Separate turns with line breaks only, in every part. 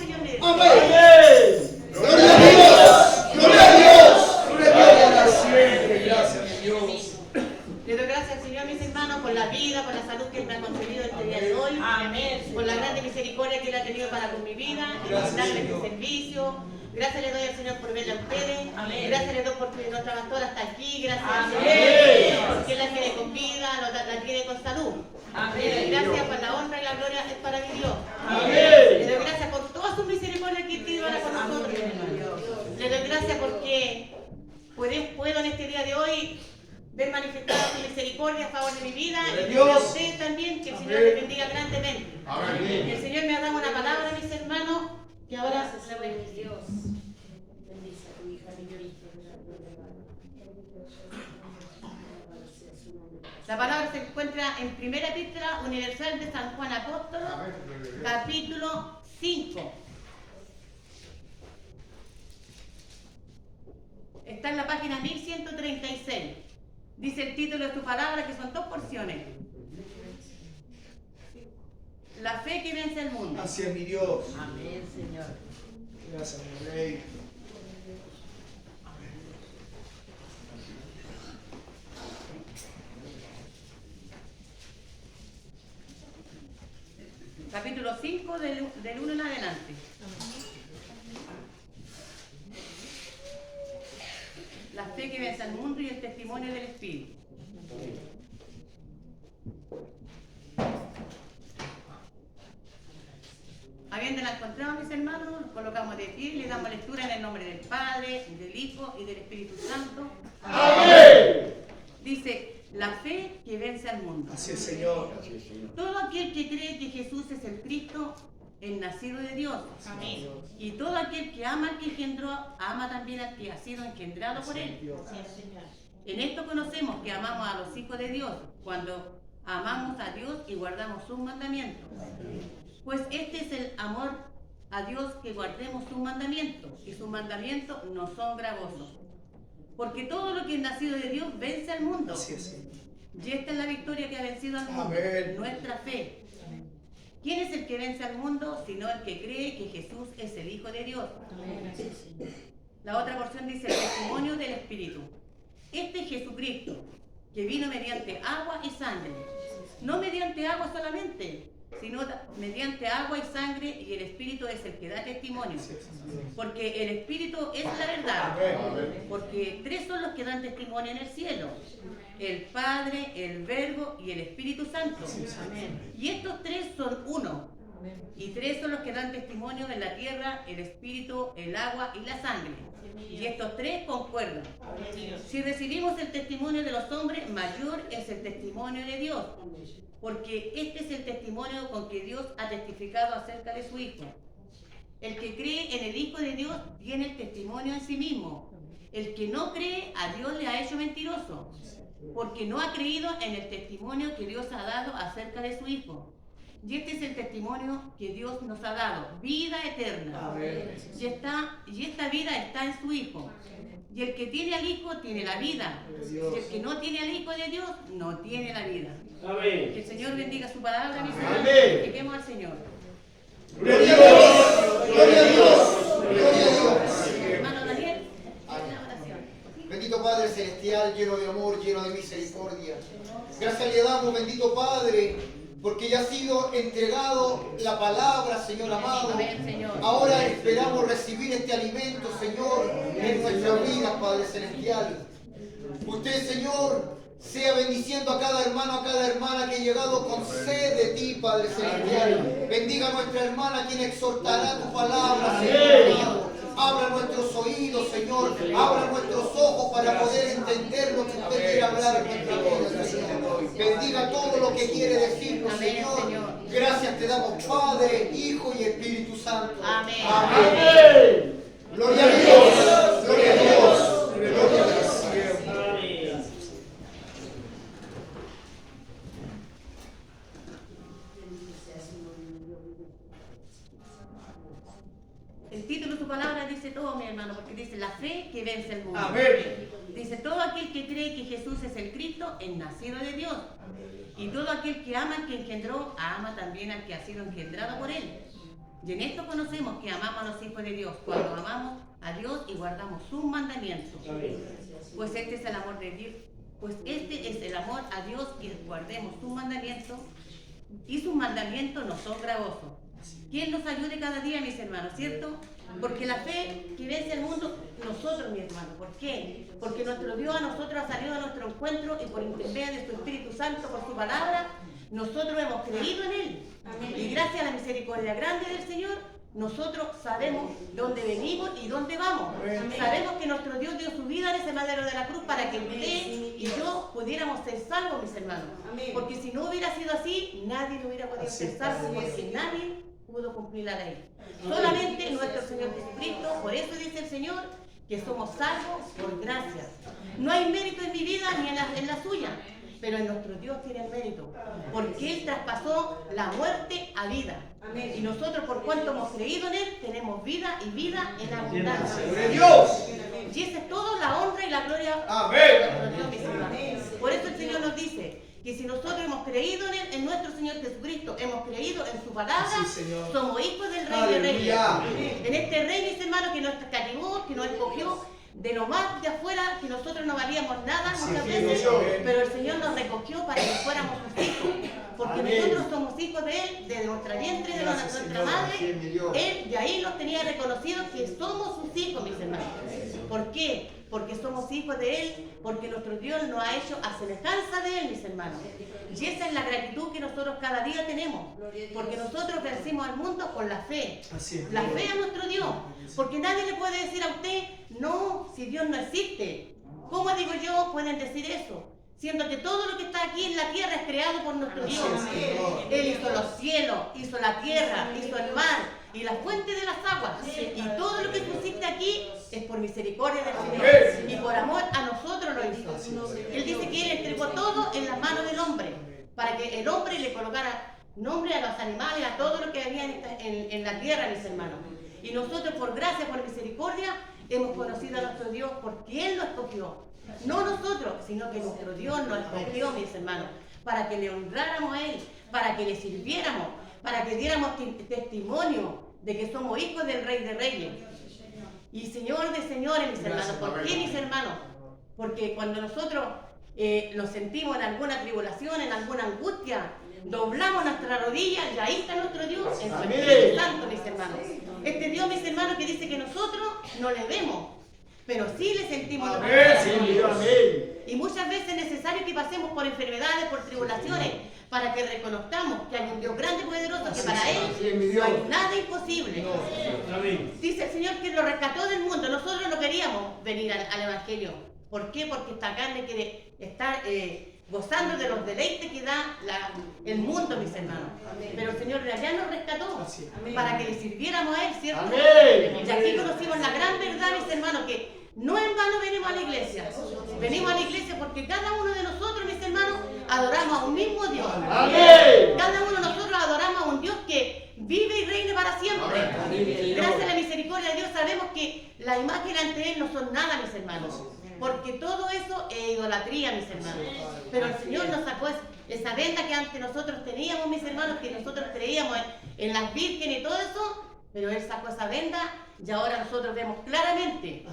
bendición de Dios.
Amén. Gloria a Dios. Gloria a Dios. Gloria a Dios. Siempre. Gracias, mi Dios.
Le doy gracias al Señor, mis hermanos, por la vida, por la salud que Él me ha concedido este día de hoy.
Amén.
Por la grande misericordia que Él ha tenido para con mi vida y darle este servicio. Gracias le doy al Señor por verle a ustedes.
Amén.
Gracias le doy porque nuestra pastora está aquí. Gracias al
Amén.
Señor porque Él la tiene con vida, la tiene con salud.
Amén.
Gracias por la honra y la gloria es para mi Dios.
Amén.
Le doy gracias por toda su misericordia que tiene ahora con nosotros. Le doy gracias porque puedo en este día de hoy ver manifestada su misericordia a favor de mi vida y a usted también, que el Señor le bendiga grandemente.
Amén.
El Señor me ha dado una palabra, mis hermanos, que ahora se la voy a decir.
Dios. Bendice a tu hija,
La palabra se encuentra en Primera Epístola Universal de San Juan Apóstolo, capítulo 5. Está en la página 1136. Dice el título de su palabra, que son dos porciones. La fe que vence el mundo.
Así es, mi Dios.
Amén, Señor.
Gracias, mi Rey.
Capítulo 5 del 1 en adelante. La fe que vence al mundo y el testimonio del Espíritu. Habiéndola encontrado, mis hermanos, nos colocamos de pie y le damos lectura en el nombre del Padre, del Hijo y del Espíritu Santo.
Amén.
Dice, la fe que vence al mundo.
Así es, Señor.
Todo aquel que cree que Jesús es el Cristo, el nacido de Dios.
Amén.
Y todo aquel que ama al que engendró, ama también al que ha sido engendrado por él. En esto conocemos que amamos a los hijos de Dios, cuando amamos a Dios y guardamos sus mandamientos. Pues este es el amor a Dios, que guardemos sus mandamientos, y sus mandamientos no son gravosos. Porque todo lo que es nacido de Dios vence al mundo.
Así es.
Y esta es la victoria que ha vencido al mundo,
Amén.
nuestra fe. ¿Quién es el que vence al mundo? Sino el que cree que Jesús es el Hijo de Dios. La otra porción dice el testimonio del Espíritu. Este es Jesucristo, que vino mediante agua y sangre. No mediante agua solamente, sino mediante agua y sangre, y el Espíritu es el que da testimonio. Porque el Espíritu es la verdad. Porque tres son los que dan testimonio en el cielo: el Padre, el Verbo y el Espíritu Santo. Y estos tres son uno. Y tres son los que dan testimonio en la tierra: el Espíritu, el agua y la sangre. Y estos tres concuerdan. Si recibimos el testimonio de los hombres, mayor es el testimonio de Dios. Porque este es el testimonio con que Dios ha testificado acerca de su Hijo. El que cree en el Hijo de Dios tiene el testimonio en sí mismo. El que no cree, a Dios le ha hecho mentiroso, porque no ha creído en el testimonio que Dios ha dado acerca de su Hijo. Y este es el testimonio que Dios nos ha dado: vida eterna. Y esta vida está en su Hijo. Y el que tiene al Hijo tiene la vida. Y el que no tiene al Hijo de Dios no tiene la vida.
Amén.
Que el Señor bendiga su palabra, mis hermanos.
Amén.
Dediquemos al Señor.
Gloria a Dios. Gloria a Dios. Gloria a Dios.
Hermano Daniel, una oración.
Bendito Padre Celestial, lleno de amor, lleno de misericordia. Gracias le damos, bendito Padre, porque ya ha sido entregado la palabra, Señor amado.
Amén, Señor.
Ahora esperamos recibir este alimento, Señor, en nuestras vidas, Padre Celestial. Usted, Señor, sea bendiciendo a cada hermano, a cada hermana que ha llegado con sed de ti, Padre Celestial. Bendiga a nuestra hermana, quien exhortará tu palabra, Señor amado. Abra nuestros oídos, Señor. Abra nuestros ojos para poder entender lo que usted quiere hablar en nuestra vida, Señor. Bendiga todo lo que quiere decirnos, Señor. Gracias te damos, Padre, Hijo y Espíritu Santo.
Amén.
Amén.
Gloria a Dios. Gloria a Dios. Gloria a Dios.
El título de tu palabra dice todo, mi hermano, porque dice la fe que vence el mundo.
Amén.
Dice: todo aquel que cree que Jesús es el Cristo, el nacido de Dios. Y todo aquel que ama al que engendró, ama también al que ha sido engendrado por él. Y en esto conocemos que amamos a los hijos de Dios, cuando amamos a Dios y guardamos sus mandamientos. Pues este es el amor de Dios. Pues este es el amor a Dios, que guardemos sus mandamientos, y sus mandamientos no son gravosos. ¿Quién nos ayude cada día, mis hermanos? ¿Cierto? Porque la fe que vence el mundo, nosotros, mis hermanos. ¿Por qué? Porque nuestro Dios a nosotros ha salido a nuestro encuentro y por intermedio de su Espíritu Santo, por su palabra, nosotros hemos creído en Él. Y gracias a la misericordia grande del Señor, nosotros sabemos dónde venimos y dónde vamos. Sabemos que nuestro Dios dio su vida en ese madero de la cruz para que usted y yo pudiéramos ser salvos, mis hermanos. Porque si no hubiera sido así, nadie lo hubiera podido ser salvo, porque nadie pudo cumplir la ley. Solamente nuestro Señor Jesucristo. Por eso dice el Señor que somos salvos por gracia. No hay mérito en mi vida ni en la suya, pero en nuestro Dios tiene el mérito, porque Él traspasó la muerte a vida. Y nosotros, por cuanto hemos creído en Él, tenemos vida y vida en abundancia.
Dios.
Y esa es toda la honra y la gloria
Amén.
de nuestro Dios, mis hermanos. Por eso el Señor nos dice que si nosotros hemos creído en Él, en nuestro Señor Jesucristo, hemos creído en su palabra,
Sí, Señor.
somos hijos del Rey de Reyes.
Aleluya.
En este Rey, mis hermanos, que nos cativó, que nos escogió de lo más de afuera, que nosotros no valíamos nada muchas veces, pero el Señor nos recogió para que fuéramos sus hijos, porque
Amén.
nosotros somos hijos de Él, de nuestra vientre, de
Gracias,
nuestra
Señor.
madre.
Así es, mi Dios.
Él de ahí nos tenía reconocido que somos sus hijos, mis hermanos. ¿Por qué? Porque somos hijos de Él, porque nuestro Dios nos ha hecho a semejanza de Él, mis hermanos. Y esa es la gratitud que nosotros cada día tenemos, porque nosotros vencimos al mundo con la fe.
Así es.
La fe a nuestro Dios, porque nadie le puede decir a usted, no, si Dios no existe. ¿Cómo digo yo pueden decir eso? Siendo que todo lo que está aquí en la tierra es creado por nuestro Dios. Él hizo los cielos, hizo la tierra, hizo el mar y la fuente de las aguas. Y todo lo que existe aquí es por misericordia del Señor. Y por amor a nosotros lo hizo. Él dice que Él entregó todo en las manos del hombre, para que el hombre le colocara nombre a los animales, a todo lo que había en la tierra, mis hermanos. Y nosotros, por gracia, por misericordia, hemos conocido a nuestro Dios porque Él lo escogió. No nosotros, sino que nuestro Dios nos escogió, mis hermanos, para que le honráramos a Él, para que le sirviéramos, para que diéramos testimonio de que somos hijos del Rey de Reyes y Señor de señores, mis hermanos. ¿Por qué, mis hermanos? Porque cuando nosotros nos sentimos en alguna tribulación, en alguna angustia, doblamos nuestra rodilla y ahí está nuestro Dios, en su Espíritu Santo, mis hermanos. Este Dios, mis hermanos, que dice que nosotros no le vemos, pero sí le sentimos. Y muchas veces es necesario que pasemos por enfermedades, por tribulaciones, para que reconozcamos que hay un Dios grande y poderoso, que para Él no hay nada imposible. Dice el Señor que lo rescató del mundo. Nosotros no queríamos venir al Evangelio. ¿Por qué? Porque esta carne quiere estar gozando de los deleites que da el mundo, mis hermanos. Pero el Señor ya nos rescató para que le sirviéramos a Él, ¿cierto? Y aquí conocimos la gran verdad, mis hermanos, que no en vano venimos a la iglesia. Venimos a la iglesia porque cada uno de nosotros, mis hermanos, adoramos a un mismo Dios. Cada uno de nosotros adoramos a un Dios que vive y reina para siempre. Gracias a la misericordia de Dios sabemos que la imagen ante Él no son nada, mis hermanos. Porque todo eso es idolatría, mis hermanos. Pero el Señor nos sacó esa venda que antes nosotros teníamos, mis hermanos, que nosotros creíamos en las vírgenes y todo eso. Pero Él sacó esa venda y ahora nosotros vemos claramente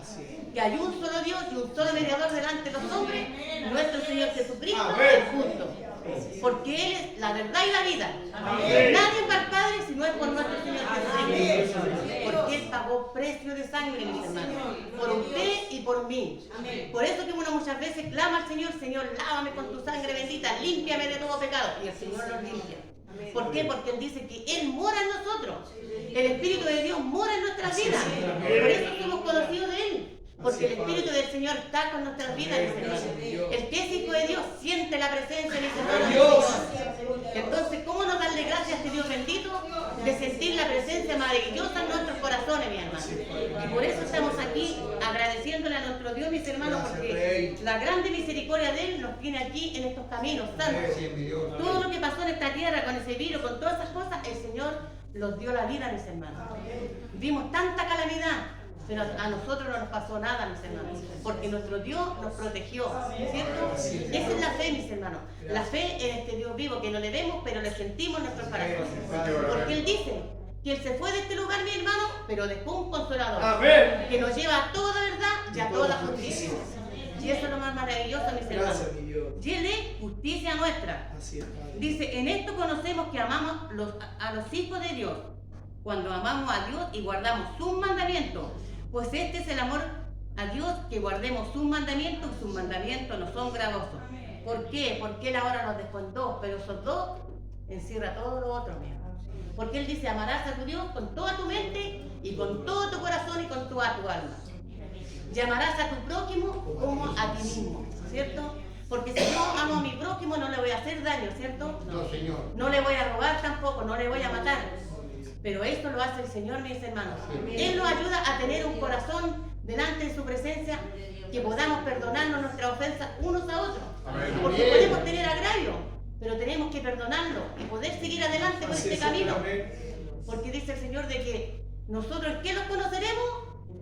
que hay un solo Dios y un solo mediador delante de los hombres, nuestro Señor Jesucristo, justo. Porque Él es la verdad y la vida. Nadie va al Padre si no es por nuestro Señor Jesucristo. Porque Él pagó precio de sangre, mis hermanos, por usted y por mí. Por eso que uno muchas veces clama al Señor, Señor, lávame con tu sangre bendita, límpiame de todo pecado. Y el Señor nos limpia. ¿Por qué? Porque Él dice que Él mora en nosotros. El Espíritu de Dios mora en nuestras vidas. Por eso somos conocidos de Él. Porque el Espíritu del Señor está con nuestras vidas, mis hermanos. El que es hijo de Dios siente la presencia, mis hermanos, del Señor. Entonces, ¿cómo no darle gracias a este Dios bendito de sentir la presencia maravillosa en nuestros corazones, mi hermano? Y por eso estamos aquí agradeciéndole a nuestro Dios, mis hermanos, porque la grande misericordia de Él nos tiene aquí en estos caminos santos. Todo lo que pasó en esta tierra con ese virus, con todas esas cosas, el Señor los dio la vida, mis hermanos. Vimos tanta calamidad, pero a nosotros no nos pasó nada, mis hermanos, porque nuestro Dios nos protegió, ¿cierto? Esa es la fe, mis hermanos. La fe en este Dios vivo, que no le vemos, pero le sentimos en nuestros corazones. Porque Él dice que Él se fue de este lugar, mi hermano, pero dejó un consolador.
Amén.
Que nos lleva a toda verdad y a toda justicia. Y eso es lo más maravilloso, mis hermanos.
Gracias, mi Dios.
Y Él es justicia nuestra.
Así es, Padre.
Dice, en esto conocemos que amamos a los hijos de Dios, cuando amamos a Dios y guardamos sus mandamientos. Pues este es el amor a Dios, que guardemos sus mandamientos, y sus mandamientos no son gravosos. ¿Por qué? Porque Él ahora nos dejó en dos, pero esos dos encierra todo lo otro, mi hermano. Porque Él dice, amarás a tu Dios con toda tu mente y con todo tu corazón y con toda tu alma. Llamarás a tu prójimo como a ti mismo, ¿cierto? Porque si yo amo a mi prójimo no le voy a hacer daño, ¿cierto?
No, Señor.
No le voy a robar tampoco, no le voy a matar. Pero esto lo hace el Señor, mis hermanos. Él nos ayuda a tener un corazón delante de su presencia, que podamos perdonarnos nuestras ofensas unos a otros. Porque podemos tener agravio, pero tenemos que perdonarlo y poder seguir adelante con
Así
este
es,
camino.
amén.
Porque dice el Señor de que nosotros, ¿qué los conoceremos?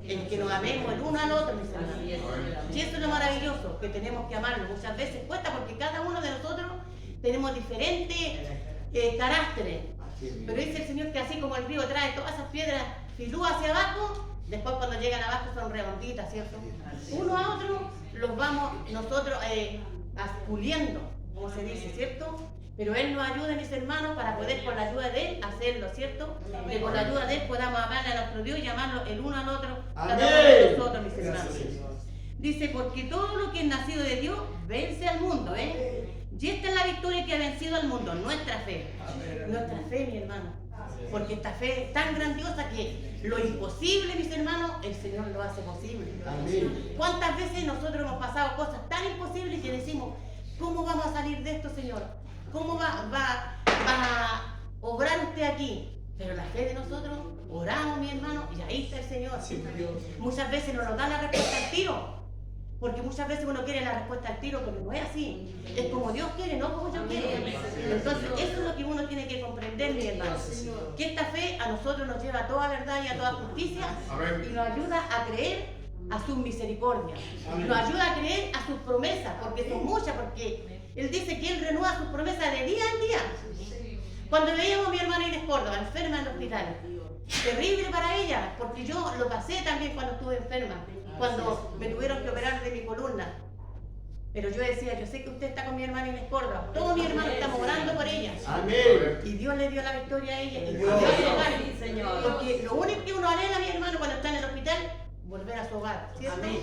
El que nos amemos el uno al otro, mis hermanos.
Así es, Señor.
Y eso es lo maravilloso, que tenemos que amarlo. Muchas veces cuesta porque cada uno de nosotros tenemos diferentes caracteres. Pero dice el Señor que así como el río trae todas esas piedras filúas hacia abajo, después cuando llegan abajo son redonditas, ¿cierto? Uno a otro los vamos nosotros puliendo, como se dice, ¿cierto? Pero Él nos ayuda, mis hermanos, para poder con la ayuda de Él hacerlo, ¿cierto? Que con la ayuda de Él podamos amar a nuestro Dios y amarlo el uno al otro, cada uno de nosotros, mis hermanos. Dice, porque todo lo que es nacido de Dios vence al mundo, ¿eh? Y esta es la victoria que ha vencido al mundo, nuestra fe. Nuestra fe, mi hermano. Porque esta fe es tan grandiosa que lo imposible, mis hermanos, el Señor lo hace posible. ¿Cuántas veces nosotros hemos pasado cosas tan imposibles que decimos, ¿cómo vamos a salir de esto, Señor? ¿Cómo va a obrar usted aquí? Pero la fe de nosotros, oramos, mi hermano, y ahí está el Señor.
Sí, Dios.
Muchas veces no nos da la respuesta al tiro. Porque muchas veces uno quiere la respuesta al tiro, pero no es así. Es como Dios quiere, no como yo quiero. Entonces, eso es lo que uno tiene que comprender, mi hermano. Que esta fe a nosotros nos lleva a toda verdad y a toda justicia y nos ayuda a creer a sus misericordias. Nos ayuda a creer a sus promesas, porque son muchas, porque Él dice que Él renueva sus promesas de día en día. Cuando veíamos a mi hermana Inés Córdoba, enferma en el hospital, terrible para ella, porque yo lo pasé también cuando estuve enferma. Cuando me tuvieron que operar de mi columna. Pero yo decía, yo sé que usted está con mi hermana Inés Córdoba. Todos mis hermanos estamos orando por ella.
Amén.
Y Dios le dio la victoria a ella. Y
Dios.
volvió a su hogar.
Sí, Señor.
Porque lo único que uno anhela, mi hermano, cuando está en el hospital, volver a su hogar. ¿Cierto?
Amén.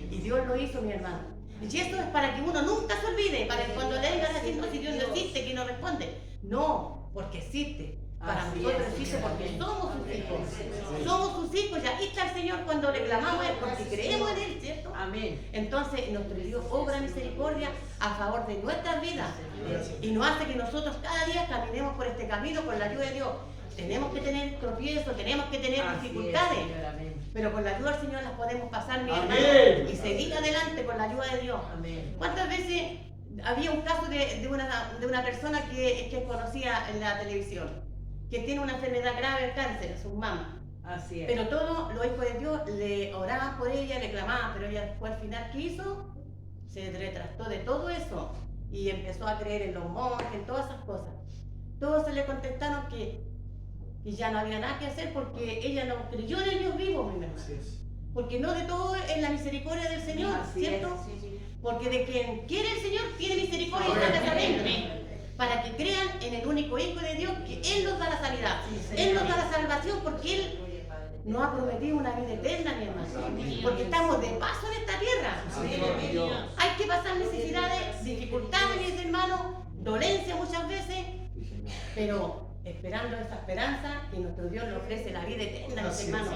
Y Dios lo hizo, mi hermano. Y esto es para que uno nunca se olvide, para que cuando le digan así, no, si Dios no existe, que no responde. No, porque existe. Para
Así
nosotros
es,
existe
Señor.
porque somos sus hijos. Somos sus hijos y aquí está el Señor cuando le clamamos a Él, porque creemos en Él, ¿cierto?
Amén.
Entonces nuestro Dios obra misericordia a favor de nuestras vidas y nos hace que nosotros cada día caminemos por este camino con la ayuda de Dios. Tenemos que tener tropiezos, tenemos que tener
Así es,
dificultades,
Señor. Amén.
pero con la ayuda del Señor las podemos pasar, mi
Amén.
hermano, y seguir adelante con la ayuda de Dios.
Amén.
¿Cuántas veces había un caso de una persona que conocía en la televisión, que tiene una enfermedad grave, el cáncer, su mamá?
Así es.
Pero todos los hijos de Dios le oraban por ella, le clamaban, pero ella después al final, ¿qué hizo? Se retractó de todo eso y empezó a creer en los monjes, en todas esas cosas. Todos se le contestaron que ya no había nada que hacer porque ella no creyó en el Dios vivo, mi hermano.
Así es.
Porque no de todo es la misericordia del Señor,
Así
¿cierto?
es.
Porque de quien quiere el Señor tiene misericordia y saca salvación. Para que crean en el único Hijo de Dios, que Él nos da la sanidad, Él nos da la salvación, porque Él nos ha prometido una vida eterna, mi hermano. Porque estamos de paso en esta tierra. Hay que pasar necesidades, dificultades, mis hermanos, dolencia muchas veces, pero esperando esa esperanza que nuestro Dios nos ofrece la vida eterna, mis hermanos.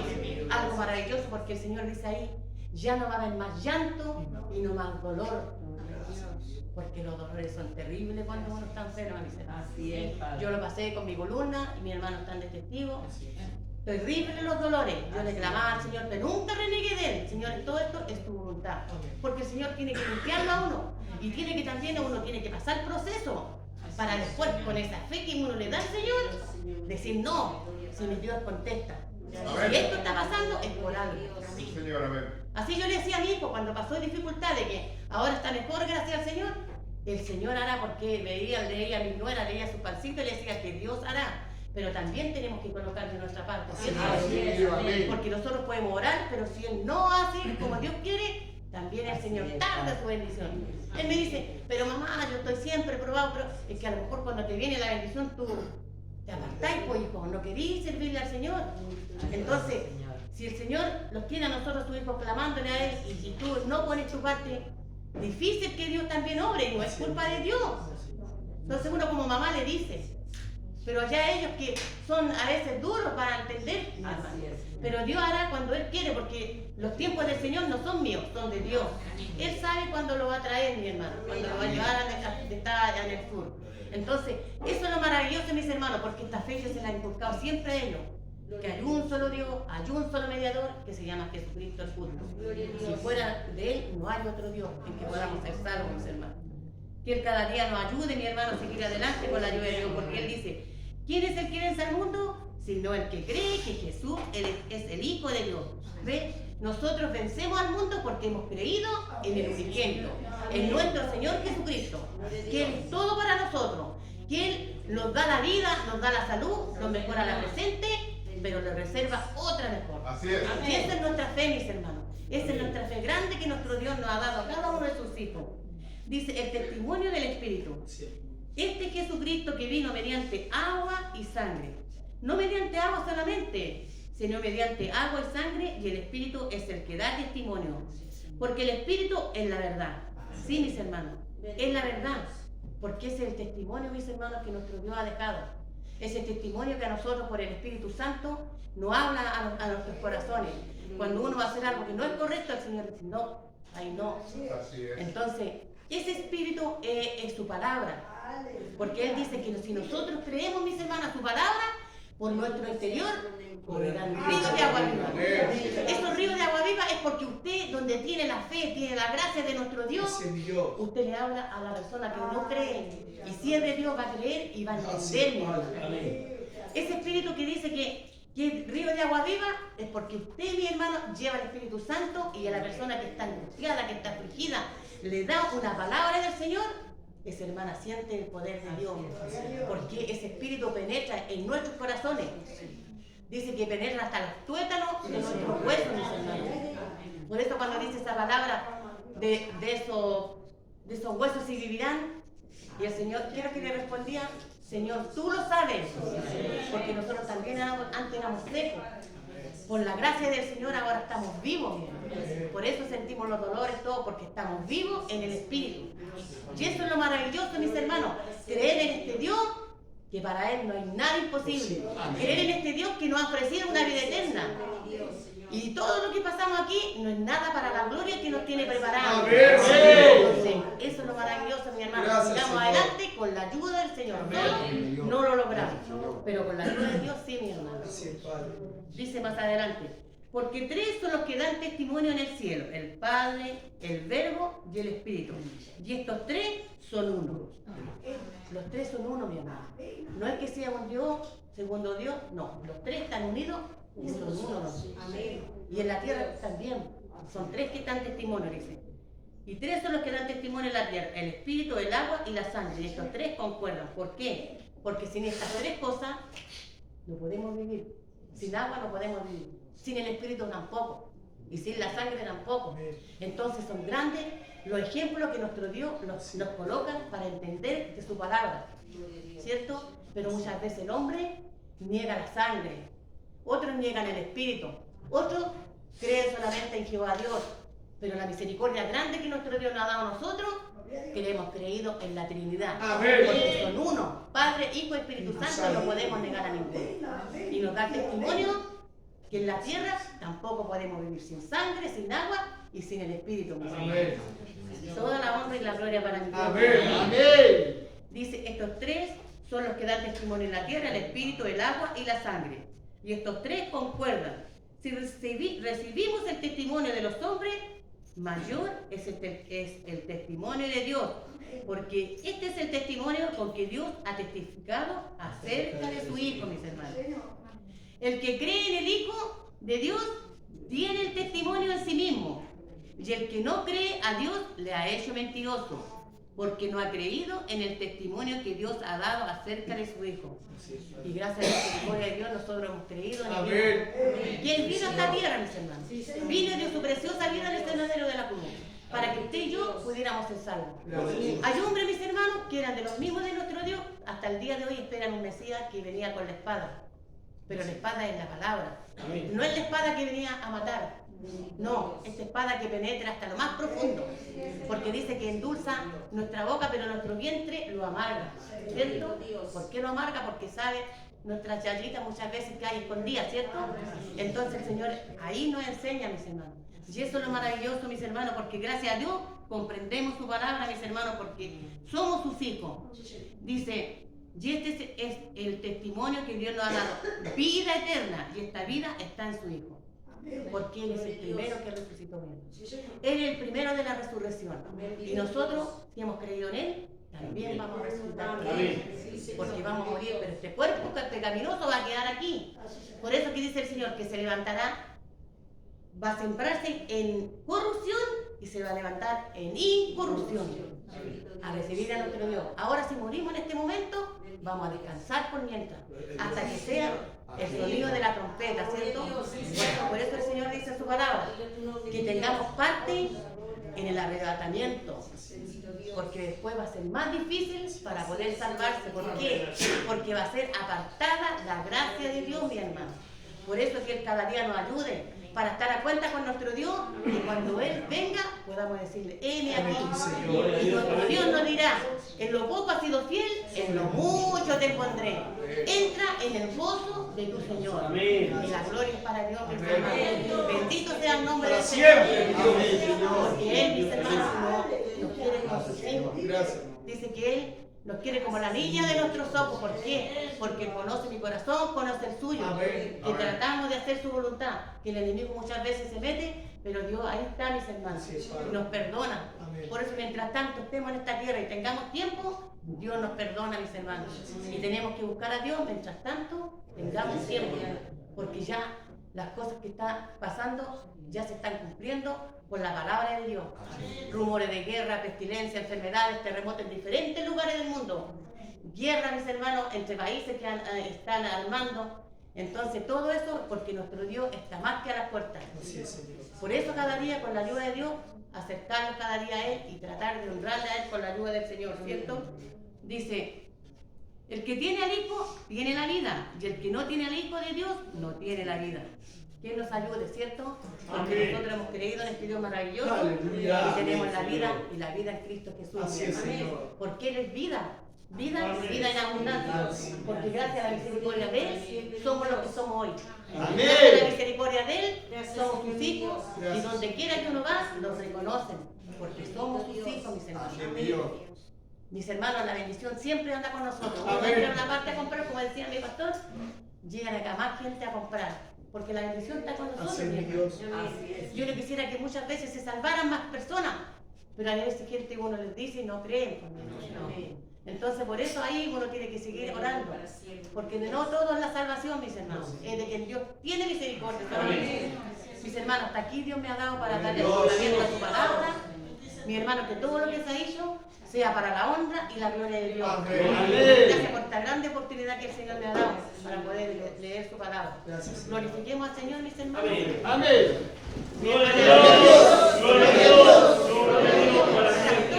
Algo maravilloso, porque el Señor dice ahí, ya no va a haber más llanto y no más dolor. Porque los dolores son terribles cuando uno está enfermo, mis hermanos.
Así es, Padre.
Yo lo pasé con mi columna y mis hermanos están de testigo. Terribles los dolores. Yo le clamaba al Señor, pero nunca renegué de Él. Señor, todo esto es tu voluntad. Porque el Señor tiene que limpiarlo a uno. Y tiene que también uno tiene que pasar proceso. Para después, con esa fe que uno le da al Señor, decir no, si mi Dios contesta. Si esto está pasando, es por algo.
Sí, Señor, amén.
Así yo le decía a mi hijo cuando pasó dificultad de que ahora está mejor gracias al Señor, el Señor hará, porque leía a mi nuera, leía su pancito y le decía que Dios hará. pero también tenemos que colocar de nuestra parte, ¿cierto?
Amén.
Porque nosotros podemos orar, pero si Él no hace como Dios quiere, también el Señor tarda su bendición. Él me dice, pero mamá, yo estoy siempre probado, pero es que a lo mejor cuando te viene la bendición tú te apartáis, pues hijo, no queréis servirle al Señor. Entonces, si el Señor los tiene a nosotros, sus hijos, clamándole a Él, y si tú no pones tu parte, difícil que Dios también obre, y no es culpa de Dios. Entonces uno como mamá le dice, pero allá ellos que son a veces duros para entender, mi hermano. Pero Dios hará cuando Él quiere, porque los tiempos del Señor no son míos, son de Dios. Él sabe cuándo lo va a traer, mi hermano, cuando lo va a llevar está en el sur. Entonces, eso es lo maravilloso, mis hermanos, porque esta fe yo se la he inculcado siempre a ellos. Que hay un solo Dios, hay un solo mediador, que se llama Jesucristo el justo. Si fuera de Él, no hay otro Dios en que podamos ser salvos, mis hermanos. Que Él cada día nos ayude, mi hermano, a seguir adelante con la ayuda de Dios, porque Él dice, ¿quién es el que vence al mundo? Sino el que cree que Jesús es el Hijo de Dios. ¿Ve? Nosotros vencemos al mundo porque hemos creído en el unigénito, en nuestro Señor Jesucristo, que Él es todo para nosotros, que Él nos da la vida, nos da la salud, nos mejora la presente, pero le reserva otra mejor.
Así es.
Y esa es nuestra fe, mis hermanos. Esa es nuestra fe grande que nuestro Dios nos ha dado a cada uno de sus hijos. Dice, el testimonio del Espíritu. Este Jesucristo que vino mediante agua y sangre. No mediante agua solamente, sino mediante agua y sangre, y el Espíritu es el que da testimonio. Porque el Espíritu es la verdad. Sí, mis hermanos, es la verdad. Porque ese es el testimonio, mis hermanos, que nuestro Dios ha dejado. Ese testimonio que a nosotros, por el Espíritu Santo, nos habla a nuestros corazones. Cuando uno va a hacer algo que no es correcto, el Señor dice, no, ahí no.
Así es.
Entonces, ese Espíritu es su palabra. Porque Él dice que si nosotros creemos, mis hermanos, su palabra, por nuestro interior correrán ríos de agua viva. Esos ríos de agua viva es porque usted, donde tiene la fe, tiene la gracia de nuestro Dios, usted le habla a la persona que no cree. Y si es de Dios, va a creer y va a entender, mi hermano. Ese espíritu que dice que es río de agua viva es porque usted, mi hermano, lleva el Espíritu Santo, y a la persona que está angustiada, que está afligida, le da una palabra del Señor. Esa hermana siente el poder de Dios, porque ese espíritu penetra en nuestros corazones. Dice que penetra hasta los tuétanos de nuestros huesos, mis hermanos. Por eso cuando dice esa palabra de esos huesos sí vivirán, y el Señor, ¿qué era que le respondía? Señor, tú lo sabes, porque nosotros también antes éramos secos. Por la gracia del Señor ahora estamos vivos. Por eso sentimos los dolores, todo, porque estamos vivos en el Espíritu. Y eso es lo maravilloso, mis hermanos. Creer en este Dios, que para Él no hay nada imposible. Creer en este Dios que nos ha ofrecido una vida eterna. Y todo lo que pasamos aquí no es nada para la gloria que nos tiene preparado. Entonces, eso es lo maravilloso, mi hermano. Sigamos adelante con la ayuda del Señor. No lo logramos, pero con la ayuda de Dios sí, mi hermano. Dice más adelante, porque tres son los que dan testimonio en el cielo: el Padre, el Verbo y el Espíritu. Y estos tres son uno. Los tres son uno, mi hermano. No es que sea un Dios, segundo Dios, no. Los tres están unidos y son uno. Y en la tierra también. Son tres que dan testimonio, dice. Y tres son los que dan testimonio en la tierra: el Espíritu, el agua y la sangre. Y estos tres concuerdan. ¿Por qué? Porque sin estas tres cosas no podemos vivir. Sin agua no podemos vivir. Sin el Espíritu tampoco. Y sin la sangre tampoco. Entonces son grandes los ejemplos que nuestro Dios nos coloca para entender de su palabra. ¿Cierto? Pero muchas veces el hombre niega la sangre. Otros niegan el Espíritu. Otros creen solamente en Jehová Dios. Pero la misericordia grande que nuestro Dios nos ha dado a nosotros, que hemos creído en la Trinidad. Porque son uno, Padre, Hijo y Espíritu Santo, no podemos negar a ninguno. Y nos da testimonio que en la tierra tampoco podemos vivir sin sangre, sin agua y sin el Espíritu. Toda la honra y la gloria para mi Dios. Dice, estos tres son los que dan testimonio en la tierra: el Espíritu, el agua y la sangre. Y estos tres concuerdan. Si recibimos el testimonio de los hombres, mayor es el testimonio de Dios, porque este es el testimonio con que Dios ha testificado acerca de su Hijo, mis hermanos. El que cree en el Hijo de Dios tiene el testimonio en sí mismo, y el que no cree a Dios le ha hecho mentiroso, porque no ha creído en el testimonio que Dios ha dado acerca de su Hijo. Y gracias a la misericordia de Dios nosotros hemos creído en Él. Y Él vino a esta tierra, mis hermanos. Vino y dio su preciosa vida en el cenadero de la cruz, para que usted y yo pudiéramos ser salvos. Hay hombres, mis hermanos, que eran de los mismos de nuestro Dios, hasta el día de hoy esperan un Mesías que venía con la espada. Pero la espada es la palabra. No es la espada que venía a matar. No, esta espada que penetra hasta lo más profundo. Porque dice que endulza nuestra boca, pero nuestro vientre lo amarga. ¿Cierto? ¿Por qué lo amarga? Porque sabe nuestras chayitas muchas veces que hay escondidas, ¿cierto? Entonces el Señor ahí nos enseña, mis hermanos. Y eso es lo maravilloso, mis hermanos, porque gracias a Dios comprendemos su palabra, mis hermanos, porque somos sus hijos. Dice, y este es el testimonio que Dios nos ha dado, vida eterna, y esta vida está en su Hijo. Porque Él es el primero que resucitó en Él. Él es el primero de la resurrección. Y nosotros, si hemos creído en Él, también vamos a resucitar con Él. Porque vamos a morir, pero este cuerpo pecaminoso va a quedar aquí. Por eso que dice el Señor que se levantará, va a sembrarse en corrupción y se va a levantar en incorrupción. A recibir a nuestro Dios. Ahora si morimos en este momento, vamos a descansar por mientras, hasta que sea el sonido de la trompeta, ¿cierto? Bueno, por eso el Señor dice en su palabra, que tengamos parte en el arrebatamiento, porque después va a ser más difícil para poder salvarse. ¿Por qué? Porque va a ser apartada la gracia de Dios, mi hermano. Por eso es que Él cada día nos ayude, para estar a cuenta con nuestro Dios, y cuando Él venga podamos decirle, heme aquí. Y nuestro Dios nos dirá, en lo poco has sido fiel, en lo mucho te pondré. Entra en el gozo de tu Señor. Y la gloria es para Dios, mis hermanos. Bendito sea el nombre del Señor. Porque Él, mis hermanos, nos quiere como sus hijos. Dice que Él nos quiere como la niña de nuestros ojos. ¿Por qué? Porque conoce mi corazón, conoce el suyo. Que tratamos de hacer su voluntad. Que el enemigo muchas veces se mete, pero Dios ahí está, mis hermanos. Y nos perdona. Por eso mientras tanto estemos en esta tierra y tengamos tiempo, Dios nos perdona, mis hermanos. Y tenemos que buscar a Dios mientras tanto tengamos tiempo. Porque ya las cosas que están pasando ya se están cumpliendo por la palabra de Dios. Rumores de guerra, pestilencia, enfermedades, terremotos en diferentes lugares del mundo. Guerra, mis hermanos, entre países que están armando. Entonces todo eso porque nuestro Dios está más que a las puertas. Por eso cada día, con la ayuda de Dios, acercarnos cada día a Él y tratar de honrarle a Él con la ayuda del Señor, ¿cierto? Dice, el que tiene al Hijo tiene la vida, y el que no tiene al Hijo de Dios no tiene la vida. Que Él nos ayude, ¿cierto? Porque nosotros hemos creído en este Dios maravilloso.
Aleluya.
Y tenemos la vida
Señor.
y la vida en Cristo Jesús.
Así es, Señor.
Porque Él es vida. Vida en abundancia. Porque gracias a la misericordia de Él somos los que somos hoy.
Amén.
Gracias a la misericordia de Él somos sus hijos. Y
Gracias.
donde quiera que uno va, nos reconocen. Porque somos sus hijos, mis hermanos. Mis hermanos, la bendición siempre anda con nosotros. Cuando
Amén.
entran a una parte a comprar, como decía mi pastor, llegan acá más gente a comprar. Porque la bendición está con nosotros.
Así es,
mi
mi
hermano.
Dios.
Yo no quisiera que muchas veces se salvaran más personas, pero a veces gente uno les dice y no creen. Pues, no. Entonces por eso ahí uno tiene que seguir orando, porque no todo es la salvación, mis hermanos, es de que Dios tiene misericordia. Mis hermanos, hasta aquí Dios me ha dado para darle el fundamento a su palabra. Mi hermano, que todo lo que se ha hecho sea para la honra y la gloria de Dios. Gracias por esta grande oportunidad que el Señor me ha dado para poder leer su palabra.
Gracias.
Glorifiquemos al Señor, mis hermanos.
Amén.
Mi hermana-
Gloria a Dios. Gloria a